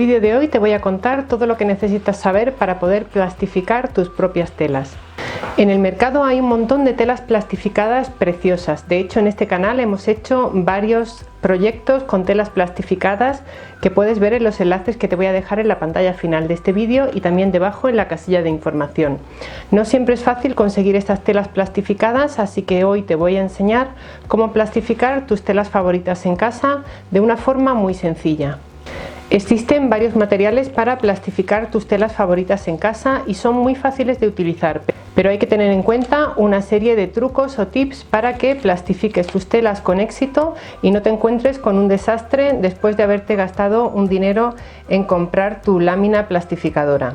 vídeo de hoy te voy a contar todo lo que necesitas saber para poder plastificar tus propias telas. En el mercado hay un montón de telas plastificadas preciosas. De hecho, en este canal hemos hecho varios proyectos con telas plastificadas que puedes ver en los enlaces que te voy a dejar en la pantalla final de este vídeo y también debajo en la casilla de información. No siempre es fácil conseguir estas telas plastificadas, así que hoy te voy a enseñar cómo plastificar tus telas favoritas en casa de una forma muy sencilla. Existen varios materiales para plastificar tus telas favoritas en casa y son muy fáciles de utilizar, pero hay que tener en cuenta una serie de trucos o tips para que plastifiques tus telas con éxito y no te encuentres con un desastre después de haberte gastado un dinero en comprar tu lámina plastificadora.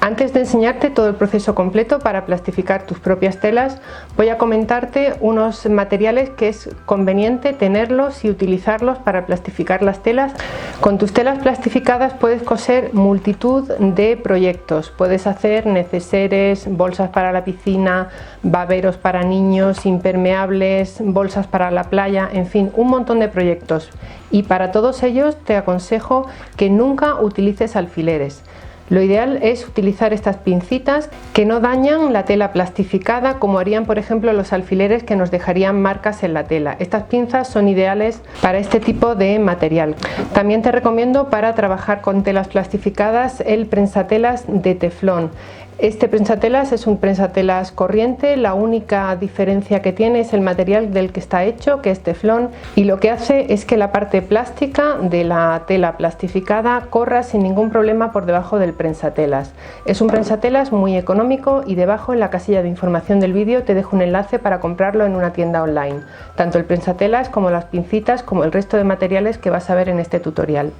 Antes de enseñarte todo el proceso completo para plastificar tus propias telas, voy a comentarte unos materiales que es conveniente tenerlos y utilizarlos para plastificar las telas. Con tus telas plastificadas puedes coser multitud de proyectos. Puedes hacer neceseres, bolsas para la piscina, baberos para niños, impermeables, bolsas para la playa, en fin, un montón de proyectos. Y para todos ellos te aconsejo que nunca utilices alfileres. Lo ideal es utilizar estas pincitas que no dañan la tela plastificada como harían por ejemplo los alfileres que nos dejarían marcas en la tela. Estas pinzas son ideales para este tipo de material. También te recomiendo para trabajar con telas plastificadas el prensatelas de teflón. Este prensatelas es un prensatelas corriente, la única diferencia que tiene es el material del que está hecho, que es teflón, y lo que hace es que la parte plástica de la tela plastificada corra sin ningún problema por debajo del prensatelas. Es un prensatelas muy económico y debajo en la casilla de información del vídeo te dejo un enlace para comprarlo en una tienda online, tanto el prensatelas como las pincitas como el resto de materiales que vas a ver en este tutorial.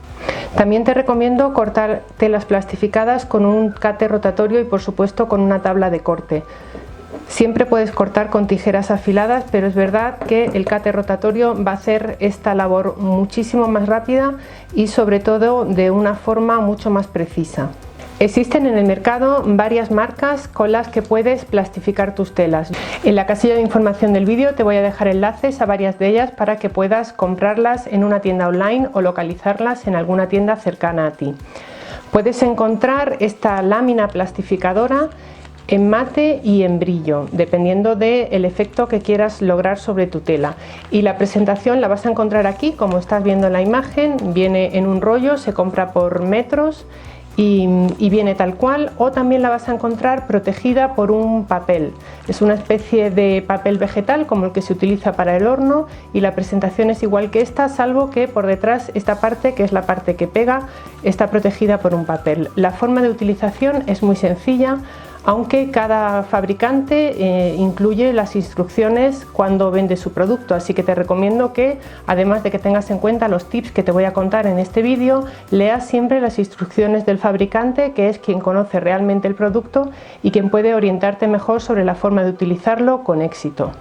También te recomiendo cortar telas plastificadas con un cate rotatorio y por supuesto con una tabla de corte. Siempre puedes cortar con tijeras afiladas, pero es verdad que el cate rotatorio va a hacer esta labor muchísimo más rápida y sobre todo de una forma mucho más precisa. Existen en el mercado varias marcas con las que puedes plastificar tus telas. En la casilla de información del vídeo te voy a dejar enlaces a varias de ellas para que puedas comprarlas en una tienda online o localizarlas en alguna tienda cercana a ti. Puedes encontrar esta lámina plastificadora en mate y en brillo, dependiendo del efecto que quieras lograr sobre tu tela. Y la presentación la vas a encontrar aquí, como estás viendo en la imagen, viene en un rollo, se compra por metros y viene tal cual, o también la vas a encontrar protegida por un papel. Es una especie de papel vegetal como el que se utiliza para el horno y la presentación es igual que esta, salvo que por detrás esta parte, que es la parte que pega, está protegida por un papel. La forma de utilización es muy sencilla, aunque cada fabricante incluye las instrucciones cuando vende su producto, así que te recomiendo que, además de que tengas en cuenta los tips que te voy a contar en este vídeo, leas siempre las instrucciones del fabricante, que es quien conoce realmente el producto y quien puede orientarte mejor sobre la forma de utilizarlo con éxito.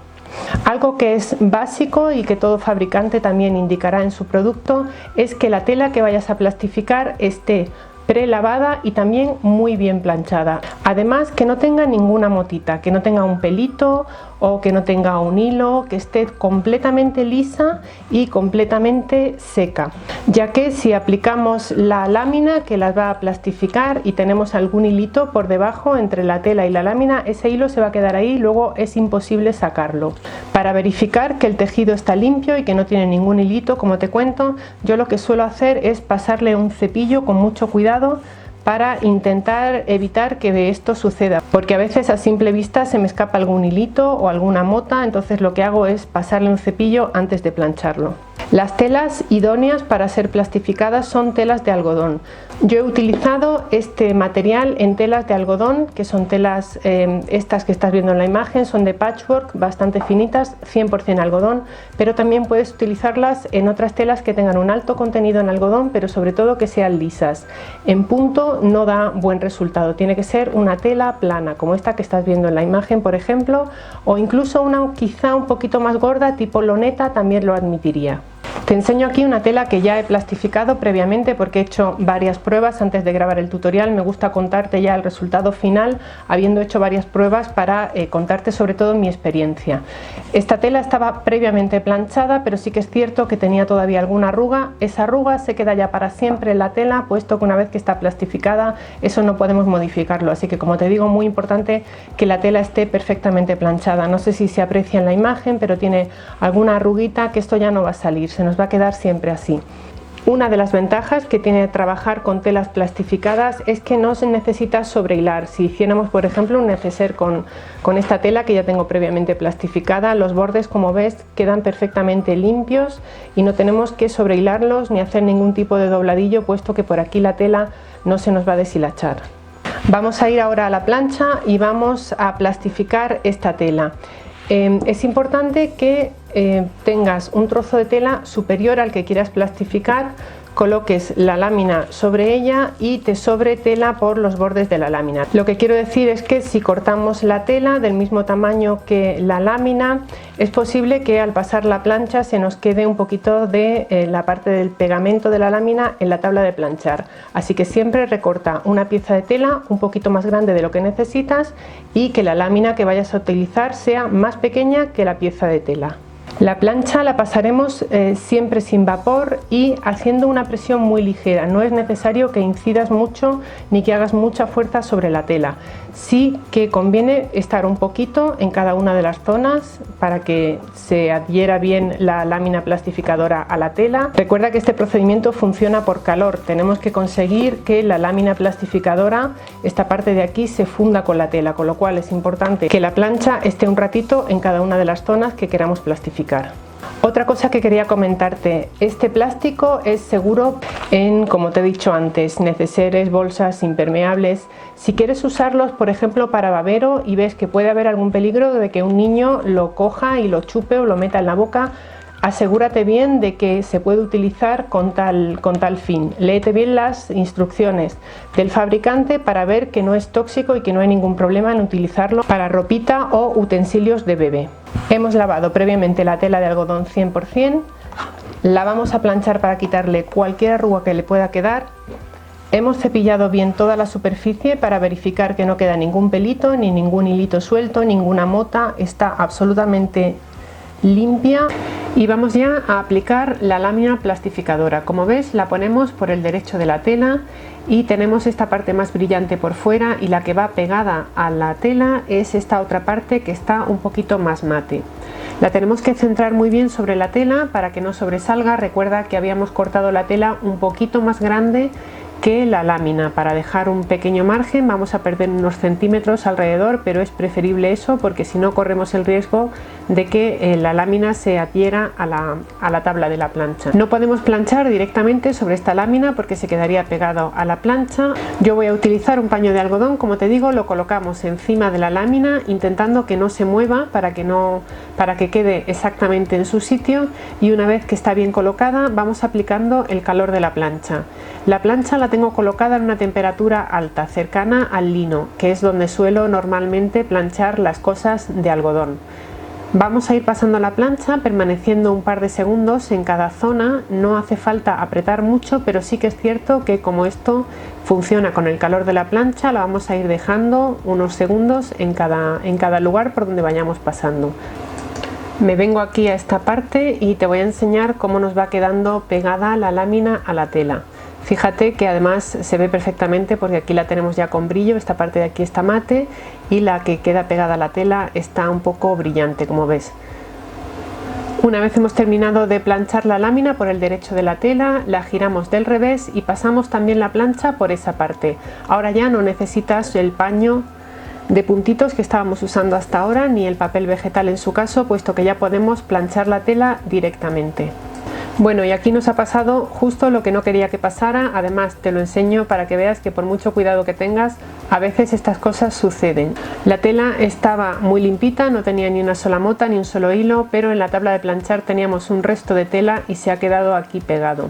Algo que es básico y que todo fabricante también indicará en su producto es que la tela que vayas a plastificar esté prelavada y también muy bien planchada. Además, que no tenga ninguna motita, que no tenga un pelito o que no tenga un hilo, que esté completamente lisa y completamente seca, ya que si aplicamos la lámina que las va a plastificar y tenemos algún hilito por debajo entre la tela y la lámina, ese hilo se va a quedar ahí y luego es imposible sacarlo. Para verificar que el tejido está limpio y que no tiene ningún hilito, como te cuento, yo lo que suelo hacer es pasarle un cepillo con mucho cuidado para intentar evitar que esto suceda, porque a veces a simple vista se me escapa algún hilito o alguna mota, entonces lo que hago es pasarle un cepillo antes de plancharlo. Las telas idóneas para ser plastificadas son telas de algodón. Yo he utilizado este material en telas de algodón, que son telas, estas que estás viendo en la imagen, son de patchwork, bastante finitas, 100% algodón, pero también puedes utilizarlas en otras telas que tengan un alto contenido en algodón, pero sobre todo que sean lisas. En punto no da buen resultado, tiene que ser una tela plana, como esta que estás viendo en la imagen, por ejemplo, o incluso una quizá un poquito más gorda, tipo loneta, también lo admitiría. Te enseño aquí una tela que ya he plastificado previamente porque he hecho varias pruebas antes de grabar el tutorial. Me gusta contarte ya el resultado final habiendo hecho varias pruebas para contarte sobre todo mi experiencia. Esta tela estaba previamente planchada, pero sí que es cierto que tenía todavía alguna arruga. Esa arruga se queda ya para siempre en la tela, puesto que una vez que está plastificada eso no podemos modificarlo, así que como te digo, muy importante que la tela esté perfectamente planchada. No sé si se aprecia en la imagen, pero tiene alguna arruguita que esto ya no va a salir, se nos va a quedar siempre así. Una de las ventajas que tiene trabajar con telas plastificadas es que no se necesita sobrehilar. Si hiciéramos por ejemplo un neceser con esta tela que ya tengo previamente plastificada, los bordes, como ves, quedan perfectamente limpios y no tenemos que sobrehilarlos ni hacer ningún tipo de dobladillo, puesto que por aquí la tela no se nos va a deshilachar. Vamos a ir ahora a la plancha y vamos a plastificar esta tela. Es importante que tengas un trozo de tela superior al que quieras plastificar, coloques la lámina sobre ella y te sobre tela por los bordes de la lámina. Lo que quiero decir es que si cortamos la tela del mismo tamaño que la lámina, es posible que al pasar la plancha se nos quede un poquito de la parte del pegamento de la lámina en la tabla de planchar. Así que siempre recorta una pieza de tela un poquito más grande de lo que necesitas y que la lámina que vayas a utilizar sea más pequeña que la pieza de tela. La plancha la pasaremos siempre sin vapor y haciendo una presión muy ligera. No es necesario que incidas mucho ni que hagas mucha fuerza sobre la tela. Sí que conviene estar un poquito en cada una de las zonas para que se adhiera bien la lámina plastificadora a la tela. Recuerda que este procedimiento funciona por calor. Tenemos que conseguir que la lámina plastificadora, esta parte de aquí, se funda con la tela, con lo cual es importante que la plancha esté un ratito en cada una de las zonas que queramos plastificar. Otra cosa que quería comentarte, este plástico es seguro en, como te he dicho antes, neceseres, bolsas, impermeables. Si quieres usarlos, por ejemplo, para babero y ves que puede haber algún peligro de que un niño lo coja y lo chupe o lo meta en la boca, asegúrate bien de que se puede utilizar con tal fin. Léete bien las instrucciones del fabricante para ver que no es tóxico y que no hay ningún problema en utilizarlo para ropita o utensilios de bebé. Hemos lavado previamente la tela de algodón 100%, la vamos a planchar para quitarle cualquier arruga que le pueda quedar. Hemos cepillado bien toda la superficie para verificar que no queda ningún pelito, ni ningún hilito suelto, ninguna mota, está absolutamente limpia. Y vamos ya a aplicar la lámina plastificadora. Como ves, la ponemos por el derecho de la tela y tenemos esta parte más brillante por fuera, y la que va pegada a la tela es esta otra parte que está un poquito más mate. La tenemos que centrar muy bien sobre la tela para que no sobresalga. Recuerda que habíamos cortado la tela un poquito más grande que la lámina para dejar un pequeño margen. Vamos a perder unos centímetros alrededor, pero es preferible eso porque si no corremos el riesgo de que la lámina se adhiera a la tabla de la plancha. No podemos planchar directamente sobre esta lámina porque se quedaría pegado a la plancha. Yo voy a utilizar un paño de algodón, como te digo, lo colocamos encima de la lámina intentando que no se mueva para que quede exactamente en su sitio, y una vez que está bien colocada vamos aplicando el calor de la plancha. La plancha la tengo colocada en una temperatura alta, cercana al lino, que es donde suelo normalmente planchar las cosas de algodón. Vamos a ir pasando la plancha, permaneciendo un par de segundos en cada zona. No hace falta apretar mucho, pero sí que es cierto que como esto funciona con el calor de la plancha, la vamos a ir dejando unos segundos en cada lugar por donde vayamos pasando. Me vengo aquí a esta parte y te voy a enseñar cómo nos va quedando pegada la lámina a la tela. Fíjate que además se ve perfectamente porque aquí la tenemos ya con brillo, esta parte de aquí está mate y la que queda pegada a la tela está un poco brillante, como ves. Una vez hemos terminado de planchar la lámina por el derecho de la tela, la giramos del revés y pasamos también la plancha por esa parte. Ahora ya no necesitas el paño de puntitos que estábamos usando hasta ahora, ni el papel vegetal en su caso, puesto que ya podemos planchar la tela directamente. Bueno, y aquí nos ha pasado justo lo que no quería que pasara. Además te lo enseño para que veas que por mucho cuidado que tengas, a veces estas cosas suceden. La tela estaba muy limpita, no tenía ni una sola mota ni un solo hilo, pero en la tabla de planchar teníamos un resto de tela y se ha quedado aquí pegado.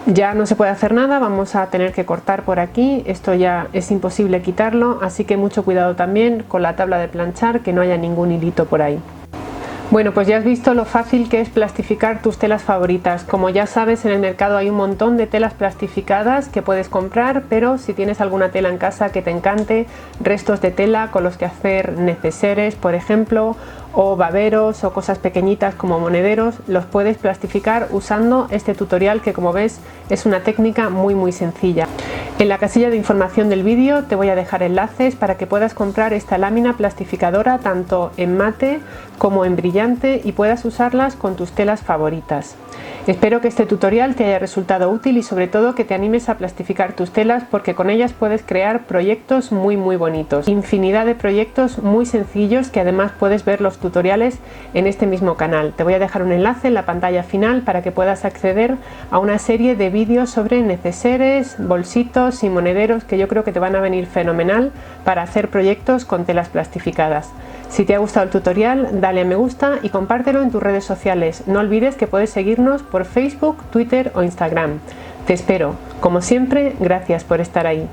Ya no se puede hacer nada, vamos a tener que cortar por aquí, esto ya es imposible quitarlo, así que mucho cuidado también con la tabla de planchar, que no haya ningún hilito por ahí. Bueno, pues ya has visto lo fácil que es plastificar tus telas favoritas. Como ya sabes, en el mercado hay un montón de telas plastificadas que puedes comprar, pero si tienes alguna tela en casa que te encante, restos de tela con los que hacer neceseres, por ejemplo, o baberos o cosas pequeñitas como monederos, los puedes plastificar usando este tutorial que, como ves, es una técnica muy sencilla. En la casilla de información del vídeo te voy a dejar enlaces para que puedas comprar esta lámina plastificadora tanto en mate como en brillante y puedas usarlas con tus telas favoritas. Espero que este tutorial te haya resultado útil y sobre todo que te animes a plastificar tus telas, porque con ellas puedes crear proyectos muy bonitos. Infinidad de proyectos muy sencillos que además puedes ver los tutoriales en este mismo canal. Te voy a dejar un enlace en la pantalla final para que puedas acceder a una serie de vídeos sobre neceseres, bolsitos y monederos que yo creo que te van a venir fenomenal para hacer proyectos con telas plastificadas. Si te ha gustado el tutorial, dale a me gusta y compártelo en tus redes sociales. No olvides que puedes seguirnos por Facebook, Twitter o Instagram. Te espero. Como siempre, gracias por estar ahí.